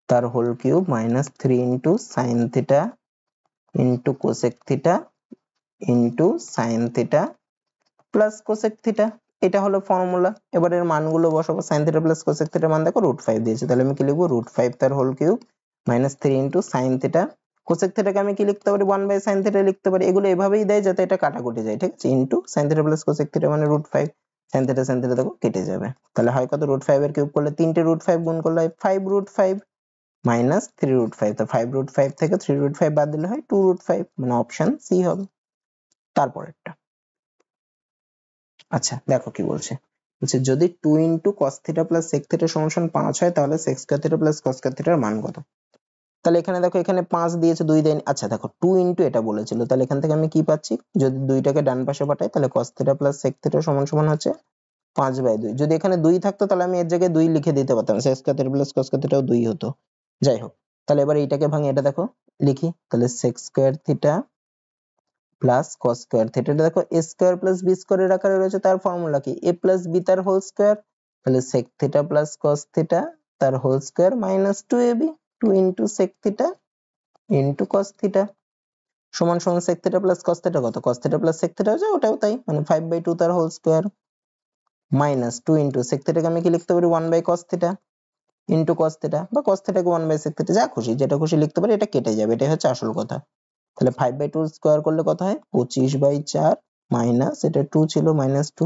তার whole cube minus 3 into sin theta into cosec theta into sin theta plus cosec theta, এটা হলো formula. এবার এর মানগুলো বসাবো, sin থিটা প্লাস cosec থিটার মান দেখো √5 দিয়েছে, তাহলে আমি কি লিখবো √5 তার whole cube minus 3 into sin theta, cosec থিটাকে আমি কি লিখতে পারি 1/sin থিটা লিখতে পারি, এগুলো এভাবেই দেয় যাতে এটা কাটাকুটি যায়, ঠিক আছে, into sin theta plus cosec theta মানে √5, sin থিটা দেখো কেটে যাবে, তাহলে হয় কত √5 এর কিউব করলে 3টে √5 গুণ করলে হয় 5√5 মাইনাস 3√5, তো 5√5 থেকে 3√5 বাদ দিলে হয় 2√5, মানে অপশন সি হবে। তারপরেরটা, আচ্ছা দেখো কি বলছে, বলছে যদি 2 into cos theta plus sec theta সমান সমান 5 হয়, তাহলে sec square theta plus cos square থিটার মান কত। তাহলে এখানে দেখো এখানে 5 দিয়েছে 2 দেয়নি, আচ্ছা দেখো 2 ইন্টু এটা বলেছিল, তাহলে এখান থেকে আমি কি পাচ্ছি, যদি 2টাকে ডান পাশে পাঠাই তাহলে cos theta plus sec theta সমান সমান হচ্ছে 5/2, যদি এখানে 2 থাকতো তাহলে আমি এর জায়গায় 2 লিখে দিতে পারতাম, sec square theta plus cos square থিটাও 2 হতো। যাই হোক, তাহলে এবার এইটাকে ভাঙি, এটা দেখো লিখি, তাহলে sec square theta plus cos square theta, এটা দেখো a স্কয়ার প্লাস b স্কয়ারের আকারে রয়েছে, তার ফর্মুলা কি a প্লাস b তার হোল স্কয়ার, তাহলে sec theta plus cos theta তার whole square minus 2ab, 2 into sec theta into cos theta, সমান সমান sec θ প্লাস cos θ কত, cos θ প্লাস sec θ আছে, ওটাও তাই, মানে 5/2 তার whole square minus 2 into sec θ কে আমি কি লিখতে পারি 1/cos θ ইনটু cos θ, বা cos θ কে 1/sec θ, যা খুশি যেটা খুশি লিখতে পারি, এটা কেটে যাবে, এটাই হচ্ছে আসল কথা। তাহলে 5/2 স্কয়ার করলে কত হয় 25/4 মাইনাস এটা 2 ছিল -2,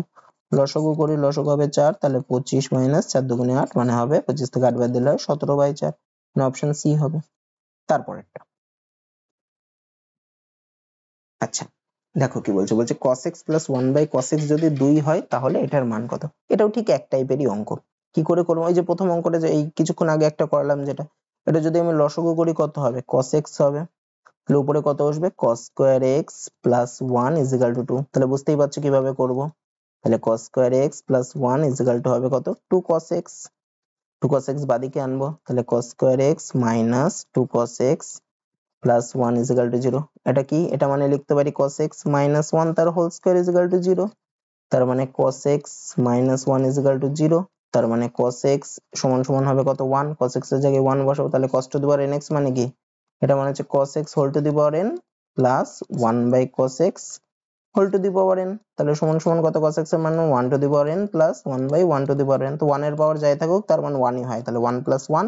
লসাগু করি, লসাগু হবে 4, তাহলে 25 মাইনাস 4 দুগুণে 8 মানে হবে 25 থেকে 8 বাদ দিলে হয় 17/4, মানে অপশন সি হবে। তারপরেরটা, আচ্ছা দেখো কি বলছে, বলছে cos x plus 1/cos x যদি 2 হয় তাহলে এটার মান কত। এটাও ঠিক এক টাইপেরই অঙ্ক। কি করে করবো, ওই যে প্রথম অঙ্কটা যে এই কিছুক্ষণ আগে একটা করলাম যেটা, এটা যদি আমি লসাগু করি কত হবে, cos x হবে, তাহলে উপরে কত আসবে cos square x plus 1 is equal to 2, তাহলে বুঝতেই পারছো কিভাবে করব। তাহলে cos square x plus 1 is equal to হবে কত 2 cos x, 2 cos x বাদিকে আনবো, তাহলে cos square x minus 2 cos x plus 1 is equal to 0। এটা কি, এটা মানে লিখতে পারি cos x minus 1 তার whole square is equal to 0, তার মানে cos x minus 1 is equal to 0, তার মানে cos x সমান সমান হবে কত 1, cos x এর জায়গায় 1 বসাবো, তাহলে cos to the power nx মানে কি, এটা মানে হচ্ছে cos x whole to the power n plus 1/cos x whole to the power n, তাহলে সমান সমান কত, cos x এর মান 1 to the power n plus 1/1 to the power n, তো 1 এর পাওয়ার যাই থাকুক তার মান 1ই হয়, তাহলে 1 plus 1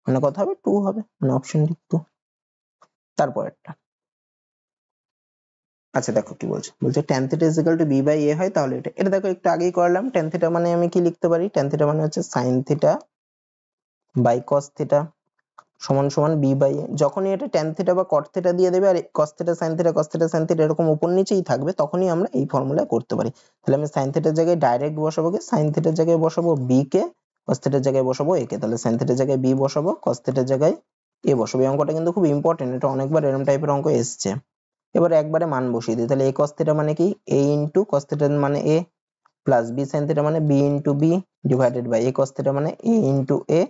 মানে কত হবে 2 হবে, মানে অপশন ডি 2। তারপরেরটা, আচ্ছা দেখো কি বলছে, বলছে tan θ is equal to b by a হয়, তাহলে এটা, এটা দেখো একটু আগেই করলাম, tan θ মানে আমি কি লিখতে পারি, tan θ মানে হচ্ছে sin θ by cos θ সমান সমান b by a। যখনই এটা tan θ বা cot θ দিয়ে দেবে আর cos θ sin θ cos θ sin θ এরকম উপর নিচেই থাকবে, তখনই আমরা এই ফর্মুলায় করতে পারি। তাহলে আমি sin θ এর জায়গায় ডাইরেক্ট বসাবো কি, sin θ এর জায়গায় বসাবো b কে, cos θ এর জায়গায় বসাবো a কে, তাহলে sin θ এর জায়গায় b বসাবো, cos θ এর জায়গায় a বসাবো। এই অঙ্কটা কিন্তু খুব ইম্পর্টেন্ট, এটা অনেকবার এরকম টাইপের অঙ্ক এসেছে। এবারে একবারে মান বসিয়ে দিই, তাহলে a cos θ মানে কি a ইনটু cos θ মানে a প্লাস b sin θ মানে b into b divided by a cos θ মানে a into a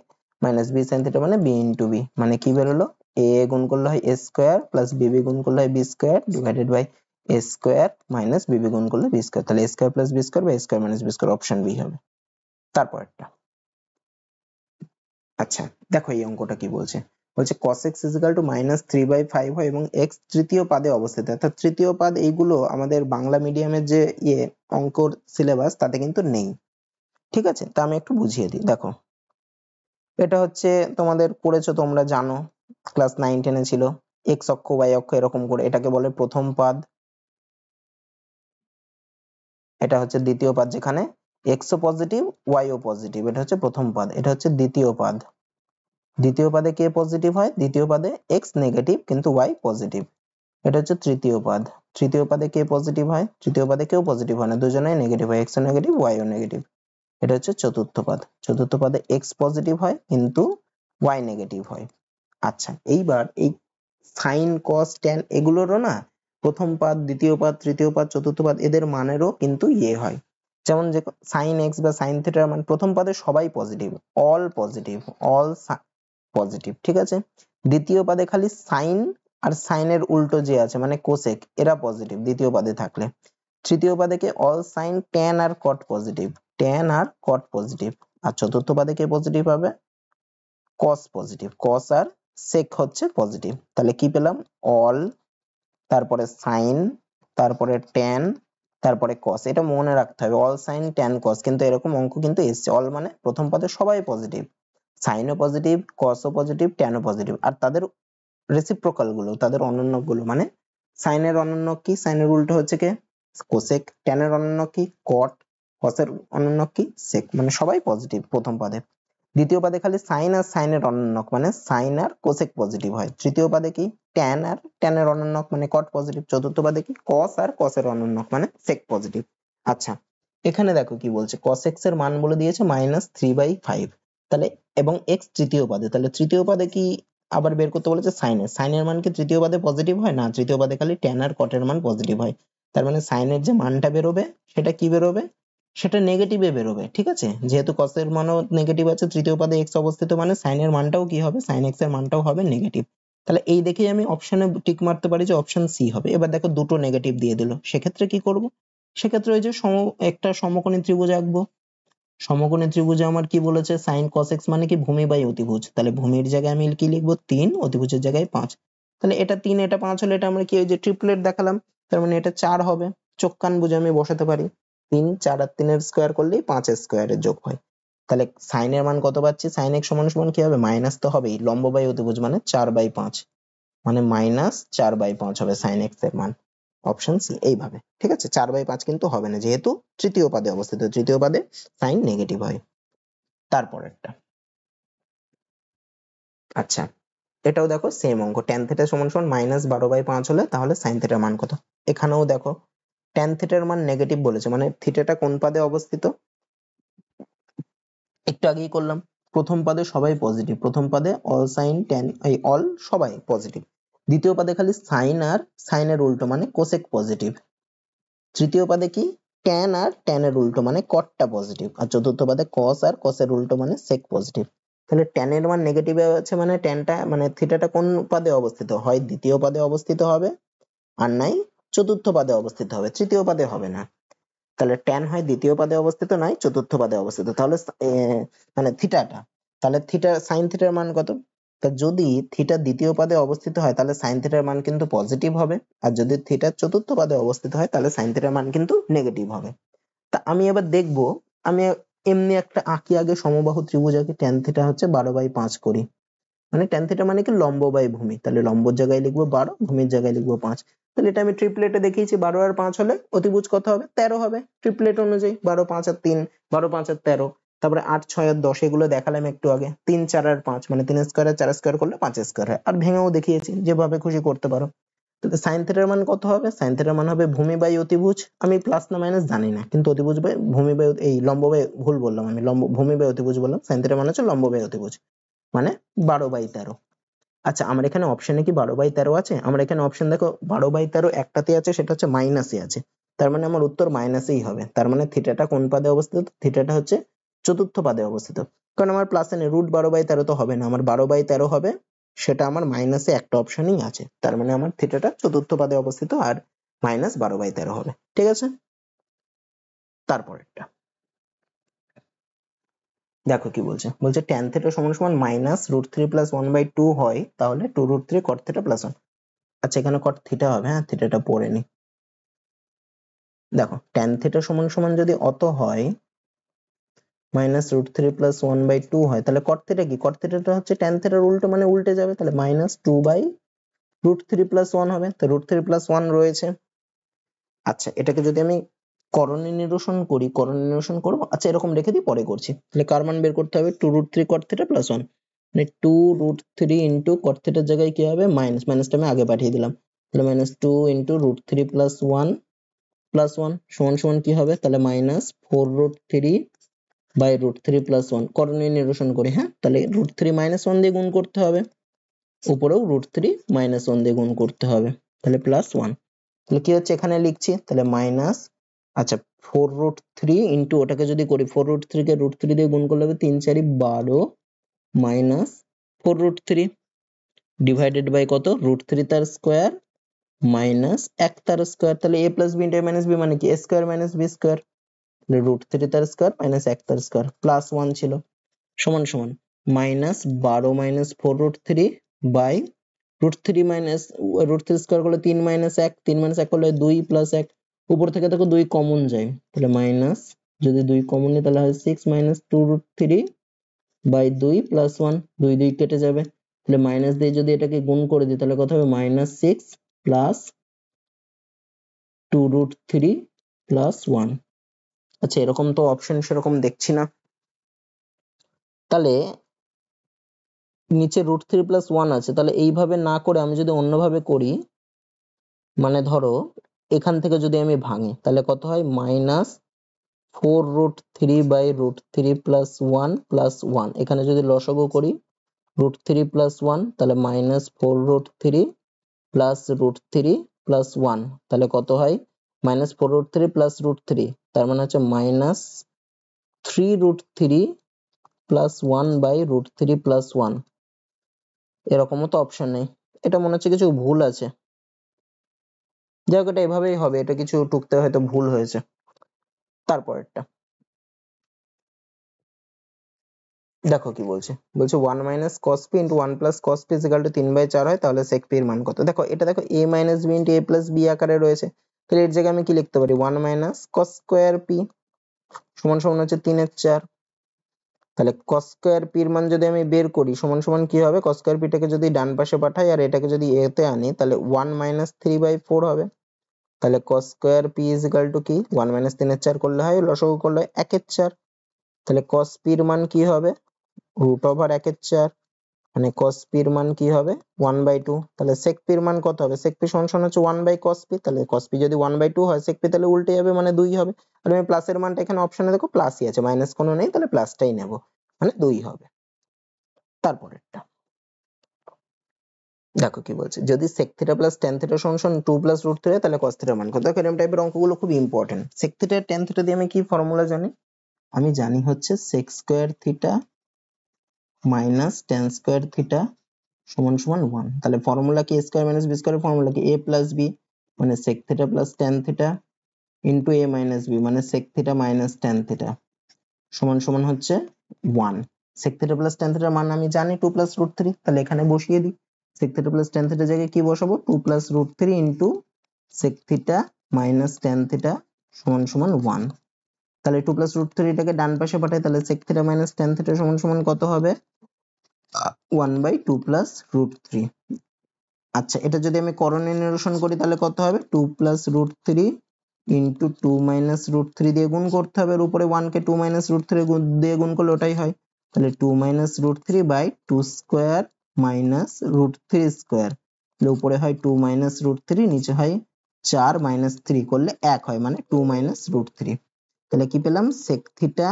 minus b sin θ মানে b ইনটু b, মানে কি বেরোলো a গুণ করলে হয় a স্কয়ার প্লাস b গুণ করলে হয় b square divided by a square minus b গুণ করলে b স্কয়ার, তাহলে a square plus b square by a square minus b square, option B হবে। তারপরটা, আচ্ছা দেখো এই অঙ্কটা কি বলছে, বলছে cos x is equal to -3/5 হয় এবং x তৃতীয় পাদে অবস্থিত, অর্থাৎ তৃতীয় পাদ এইগুলো আমাদের বাংলা মিডিয়ামের যে অঙ্কর সিলেবাস তাতে কিন্তু নেই, ঠিক আছে। তা আমি একটু বুঝিয়ে দিই, দেখো এটা হচ্ছে তোমাদের পড়েছো, তোমরা জানো ক্লাস 9-10 এ ছিল, x অক্ষ y অক্ষ এরকম করে, এটাকে বলে প্রথম পাদ, এটা হচ্ছে দ্বিতীয় পাদ যেখানে x ও পজিটিভ y ও পজিটিভ, এটা হচ্ছে প্রথম পাদ। এটা হচ্ছে দ্বিতীয় পাদ, দ্বিতীয় পাদে কে পজিটিভ হয়, দ্বিতীয় পাদে x নেগেটিভ কিন্তু y পজিটিভ। এটা হচ্ছে তৃতীয় পাদ, তৃতীয় পাদে কে পজিটিভ হয়, তৃতীয় পাদে কেউ পজিটিভ হয় না, দুজনেই নেগেটিভ হয়, x ও নেগেটিভ y ও নেগেটিভ। এটা হচ্ছে চতুর্থ পাদ, চতুর্থ পাদে x পজিটিভ হয় কিন্তু y নেগেটিভ হয়। আচ্ছা এইবার এই সাইন কস ট্যান এগুলোরও না প্রথম পাদ, দ্বিতীয় পাদ, তৃতীয় পাদ, চতুর্থ পাদ এদের মানেরও কিন্তু হয়, যেমন যে সাইন এক্স বা সাইন থিটার মান প্রথম পাদে সবাই positive, all positive, all positive, ঠিক আছে। দ্বিতীয় পাদে খালি সাইন আর সাইনের উল্টো যে আছে মানে কোসেক এরা পজিটিভ দ্বিতীয় পাদে থাকলে। তৃতীয় পাদে কে অল সাইন ট্যান আর কট পজিটিভ, ট্যান আর কট পজিটিভ। আর চতুর্থ পাদে কে পজিটিভ হবে, কস পজিটিভ, কস আর সেক হচ্ছে পজিটিভ। তাহলে কি পেলাম, অল, তারপরে সাইন, তারপরে ট্যান, তারপরে কস। এটা মনে রাখতে হবে, অল সাইন ট্যান কস, কিন্তু এরকম অঙ্ক কিন্তু এসছে। অল মানে প্রথম পদে সবাই পজিটিভ, সাইনও পজিটিভ, কসও পজিটিভ, ট্যানও পজিটিভ, আর তাদের রেসিপ্রোকাল গুলো, তাদের অনন্যক গুলো, মানে সাইনের অনন্যক কি, সাইনের উল্টো হচ্ছে কে কোসেক, ট্যানের অনন্যক কি কট, কসের অনন্যক কি সেক, মানে সবাই পজিটিভ প্রথম পদে। দ্বিতীয় পাদে খালি সাইন আর সাইনের অনন্যক মানে সাইন আর কোসেক পজিটিভ হয়। তৃতীয় পাদে কি ট্যান আর ট্যানের অনন্যক মানে কট পজিটিভ। চতুর্থ পাদে কি কস আর কসের অনন্যক মানে সেক পজিটিভ। আচ্ছা এখানে দেখো কি বলছে, cos x এর মান বলে দিয়েছে -3/5, তাহলে এবং x তৃতীয় পাদে, তাহলে তৃতীয় পাদে কি আবার বের করতে বলেছে সাইনের, সাইনের মান কি তৃতীয় পাদে পজিটিভ হয় না, তৃতীয় পাদে খালি ট্যান আর কটের মান পজিটিভ হয়। তার মানে সাইনের যে মানটা বেরোবে সেটা কি বেরোবে, সেটা নেগেটিভে বেরোবে, ঠিক আছে। যেহেতু cos এর মানও নেগেটিভ আছে, তৃতীয় পদে x অবস্থিত মানে sin এর মানটাও কি হবে, sin x এর মানটাও হবে নেগেটিভ। তাহলে এই দেখেই আমি অপশনে টিক মারতে পারি যে অপশন সি হবে। এবার দেখো দুটো নেগেটিভ দিয়ে দিল, সেক্ষেত্রে কি করব, সেক্ষেত্রে ওই যে একটা সমকোণী ত্রিভুজ আঁকবো। সমকোণী ত্রিভুজে আমার কি বলেছে, sin cos x মানে কি ভূমি বাই অতিভুজ, তাহলে ভূমির জায়গায় আমি কি লিখবো 3, অতিভুজের জায়গায় 5। তাহলে এটা 3 এটা 5 হলে এটা আমরা কি ওই যে ট্রিপলেট দেখালাম, তার মানে এটা 4 হবে। চোখ কান বুঝে আমি বসাতে পারি, 3 4 আর 3 এর স্কয়ার করলেই 5 এর স্কয়ারের যোগ হয়। তাহলে সাইন এর মান কত পাচ্ছি, সাইন x সমান সমান কি হবে, মাইনাস তো হবেই, লম্ব বাই অতিভুজ মানে 4/5, মানে -4/5 হবে সাইন x এর মান। অপশন সি এইভাবে, ঠিক আছে। 4/5 কিন্তু হবে না, যেহেতু তৃতীয় পাদে অবস্থিত, তৃতীয় পাদে সাইন নেগেটিভ হয়। তারপরেরটা, আচ্ছা এটাও দেখো সেম অঙ্ক, tan থিটা সমান সমান -12/5 হলে তাহলে সাইন থিটার মান কত। এখানেও দেখো tan থিটার মান নেগেটিভ বলেছে, মানে থিটাটা কোন পাদে অবস্থিত, একটু আগেই করলাম, প্রথম পাদে সবাই পজিটিভ, প্রথম পাদে অল সাইন ট্যান এই অল সবাই পজিটিভ, দ্বিতীয় পাদে খালি সাইন আর সাইনের উল্টো মানে কোসেক পজিটিভ, তৃতীয় পাদে কি ট্যান আর ট্যানের উল্টো মানে কটটা পজিটিভ, আর চতুর্থ পাদে কস আর কসের উল্টো মানে সেক পজিটিভ। তাহলে ট্যানের মান নেগেটিভ আছে, মানে ট্যানটা মানে থিটাটা কোন পাদে অবস্থিত, হয় দ্বিতীয় পাদে অবস্থিত হবে আর নাই চতুর্থ পাদে অবস্থিত হবে, তৃতীয় পাদে হবে না। তাহলে ট্যান হয় দ্বিতীয় পাদে অবস্থিত নয় চতুর্থ পাদে অবস্থিত, তাহলে মানে থিটাটা, তাহলে থিটা সাইন থিটার মান কত, তা যদি থিটা দ্বিতীয় পাদে অবস্থিত হয় তাহলে সাইন থিটার মান কিন্তু পজিটিভ হবে, আর যদি থিটা চতুর্থ পাদে অবস্থিত হয় তাহলে সাইন থিটার মান কিন্তু নেগেটিভ হবে। তা আমি এবার দেখবো, আমি এমনি একটা আঁকি আগে সমবাহু ত্রিভুজ আঁকি, ট্যান থিটা হচ্ছে 12/5 করি, মানে ট্যান থিটা মানে কি লম্ব বাই ভূমি, তাহলে লম্বর জায়গায় লিখবো 12, ভূমির জায়গায় লিখবো 5। তাহলে এটা আমি ট্রিপলেটে দেখিয়েছি, 12 আর 5 হলে অতিভুজ কত হবে, 13 হবে, ট্রিপলেট অনুযায়ী 12 5 আর 3, 12 5 আর 13, তারপরে 8 6 আর 10 এগুলো দেখালাম একটু আগে, 3 4 আর 5 মানে 3 স্কয়ার আর 4 স্কয়ার করলে 5 স্কয়ার হয়, আর ভেঙেও দেখিয়েছি, যেভাবে খুশি করতে পারো। তাহলে সাইন থিটার মান কত হবে, সাইন থিটার মান হবে ভূমি বাই অতিভুজ, আমি প্লাস না মাইনাস জানি না, কিন্তু অতিভুজ বাই ভূমি বাই এই লম্ব বাই, ভুল বললাম আমি, লম্ব ভূমি বাই অতিভুজ বললাম, সাইন থিটার মান হচ্ছে লম্ব বাই অতিভুজ, মানে 12/13। আচ্ছা আমার এখানে অপশনে কি 12/13 আছে, আমার এখানে অপশন দেখো 12/13 একটাতে আছে, সেটা হচ্ছে মাইনাসে আছে, তার মানে আমার উত্তর মাইনাসেই হবে, তার মানে থিটাটা কোন পাদে অবস্থিত, থিটাটা হচ্ছে চতুর্থ পাদে অবস্থিত, কারণ আমার প্লাসে নেই, √12/13 তো হবে না, আমার 12/13 হবে, সেটা আমার মাইনাসে একটা অপশনই আছে, তার মানে আমার থিটাটা চতুর্থ পাদে অবস্থিত আর -12/13 হবে, ঠিক আছে। তারপরেরটা দেখো কি বলছে, বলছে tan থিটা সমান সমান -√3 + 1/2 হয়, তাহলে 2√3 cot থিটা + 1। আচ্ছা এখানে cot থিটা হবে, হ্যাঁ থিটাটা পড়ে নি। দেখো tan থিটা সমান সমান যদি অত হয়, -√3 + 1/2 হয়, তাহলে cot থিটা কি, cot থিটাটা হচ্ছে tan থিটার উল্টো, মানে উল্টে যাবে, তাহলে -2/√3 + 1 হবে, তো √3 + 1 রয়েছে। আচ্ছা এটাকে যদি আমি করণীয় নিরসন করি, করণীয় নিরসন করবো, আচ্ছা এরকম রেখে দিই, পরে করছি। তাহলে কার মান বের করতে হবে, 2√3 cot থিটা + 1, মানে 2√3 ইন্টু cot থিটার জায়গায় কি হবে, মাইনাস, মাইনাসটা আমি আগে পাঠিয়ে দিলাম, তাহলে -2 ইন্টু √3 + 1 সমান সমান কি হবে, তাহলে -4√3 বাই √3 + 1, করণীয় নিরসন করি, হ্যাঁ তাহলে √3 - 1 দিয়ে গুণ করতে হবে, উপরেও √3 - 1 দিয়ে গুণ করতে হবে, তাহলে +1, তাহলে কি হচ্ছে এখানে লিখছি, তাহলে মাইনাস, আচ্ছা 4√3 ইন্টু ওটাকে যদি করি, 4√3 কে √3 দিয়ে গুণ করলে হবে 3 4 12 মাইনাস 4√3 ডিভাইডেড বাই কত, √3 তার স্কয়ার মাইনাস 1 তার স্কয়ার, তাহলে a plus b into a minus b মানে কি a square minus b square, তাহলে √3 তার স্কয়ার মাইনাস 1 তার স্কয়ার প্লাস 1 ছিল, সমান সমান -12 মাইনাস 4√3 বাই √3 মাইনাস √3 স্কয়ার করলে 3 মাইনাস 1, 3 মাইনাস 1 করলে 2 প্লাস 1, উপর থেকে দেখো 2 কমন যায়, তাহলে মাইনাস, যদি 2 কমন নিই তাহলে হয় 6 মাইনাস 2√3 বাই 2 প্লাস 1, 2 2 কেটে যাবে, তাহলে মাইনাস দিয়ে যদি এটাকে গুণ করে দিই তাহলে কত হবে, -6 প্লাস 2√3 প্লাস 1। আচ্ছা এরকম তো অপশন সেরকম দেখছি না, তাহলে নিচে √3 প্লাস 1 আছে, তাহলে এইভাবে না করে আমি যদি অন্যভাবে করি, মানে ধরো এখান থেকে যদি আমি ভাঙি তাহলে কত হয়, -4√3 বাই √3 প্লাস 1 প্লাস 1, এখানে যদি লসাগু করি √3 প্লাস 1, তাহলে -4√3 প্লাস √3 প্লাস 1, তাহলে কত হয়, -4√3 প্লাস √3, তার মানে হচ্ছে -3√3 প্লাস 1 বাই √3 প্লাস 1, এরকমও তো অপশন নেই, এটা মনে হচ্ছে কিছু ভুল আছে, যাই হোক এটা এভাবেই হবে, এটা কিছু টুকতে হয়তো ভুল হয়েছে। তারপরেরটা দেখো কি বলছে, বলছে 1 minus cos p into 1 plus cos p is equal to 3/4 হয়, তাহলে sec p এর মান কত? দেখো এটা দেখো a minus b into a plus b আকারে রয়েছে, তাহলে এর জায়গায় আমি কি লিখতে পারি? 1 minus cos square p সমান সমান হচ্ছে 3/4। তাহলে cos square p এর মান যদি আমি বের করি সমান সমান কি হবে? cos square p টাকে যদি ডান পাশে পাঠাই আর এটাকে যদি a তে আনি তাহলে 1 minus 3/4 হবে। তাহলে cos square p is equal to কি? 1 minus 3/4 করলে হয়, লসাগু করলে হয় 1/4। তাহলে cos p এর মান কি হবে? root over 1/4, মানে cos p এর মান কি হবে? 1/2। তাহলে sec p এর মান কত হবে? sec p সমান সমান হচ্ছে 1 by cos p, তাহলে cos p যদি 1/2 হয় sec p তাহলে উল্টে যাবে, মানে 2 হবে। আর আমি প্লাস এর মানটা এখানে অপশনে দেখো প্লাসই আছে, মাইনাস কোনো নেই, তাহলে প্লাসটাই নেব, মানে 2 হবে। তারপরেরটা দেখো কি বলছে, যদি sec theta plus tan theta সমান সমান 2 plus root 3 তাহলে cos theta মান কত? দেখো এরকম টাইপের অঙ্কগুলো খুব important. sec theta tan theta দিয়ে আমি কি ফর্মুলা জানি? আমি জানি হচ্ছে sec square theta minus tan square theta সমান সমান 1। তাহলে ফর্মুলা কি? a স্কয়ার মাইনাস b স্কয়ারের ফর্মুলা কি? a প্লাস b মানে sec theta plus tan theta into a minus b মানে sec theta minus tan theta সমান সমান হচ্ছে 1। sec theta plus tan theta মান আমি জানি 2 plus root 3, তাহলে এখানে বসিয়ে দিই। sec theta plus tan theta জায়গায় কি বসাবো? 2 plus root 3 into sec theta minus tan theta সমান সমান 1। তাহলে 2 plus root 3 টাকে ডান পাশে পাঠাই, তাহলে sec theta minus tan theta সমান সমান কত হবে? 1/2 plus root 3। আচ্ছা, এটা যদি আমি করণীয় নিরসন করি তাহলে কত হবে? 2 plus root 3 into 2 minus root 3 দিয়ে গুণ করতে হবে, আর উপরে 1 কে 2 minus root 3 দিয়ে গুণ করলে ওটাই হয়। তাহলে 2 minus root 3 by 2 square minus root 3 square, তাহলে উপরে হয় 2 minus root 3, নিচে হয় 4 minus 3 করলে 1 হয়, মানে 2 minus root 3। তাহলে কি পেলাম? sec theta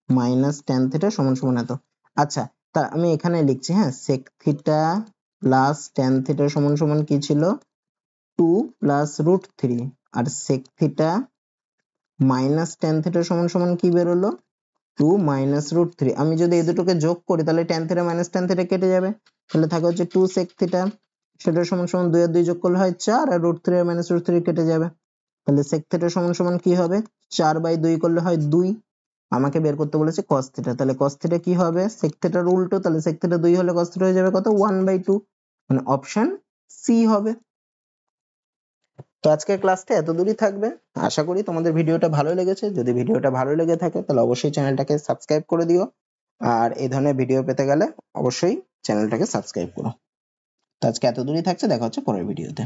minus tan theta সমান সমান এত। আচ্ছা, তা আমি এখানে লিখছি, হ্যাঁ, sec theta plus tan theta সমান সমান কি ছিল? 2 plus root 3, আর sec theta minus tan theta সমান সমান কি বেরোলো? 2 minus root 3। আমি যদি এই দুটোকে যোগ করি তাহলে tan theta minus tan theta কেটে যাবে, তাহলে থাকে হচ্ছে 2 sec theta, সেটা সমান সমান 2 আর 2 যোগ করলে হয় 4, আর root 3 আর minus root 3 কেটে যাবে, তাহলে sec theta সমান সমান কি হবে? 4/2 করলে হয় 2। আমাকে বের করতে বলেছে cos theta, তাহলে cos theta কি হবে? sec theta এর উল্টো, তাহলে sec theta 2 হলে cos theta হয়ে যাবে কত? 1/2, মানে অপশন সি হবে। তো আজকের ক্লাসটা এত দূরই থাকবে। আশা করি তোমাদের ভিডিওটা ভালো লেগেছে। যদি ভিডিওটা ভালো লেগে থাকে তাহলে অবশ্যই চ্যানেলটাকে সাবস্ক্রাইব করে দিও, আর এই ধরনের ভিডিও পেতে গেলে অবশ্যই চ্যানেলটাকে সাবস্ক্রাইব করো। তো আজকে এত দূরই থাকছে, দেখা হচ্ছে পরের ভিডিওতে।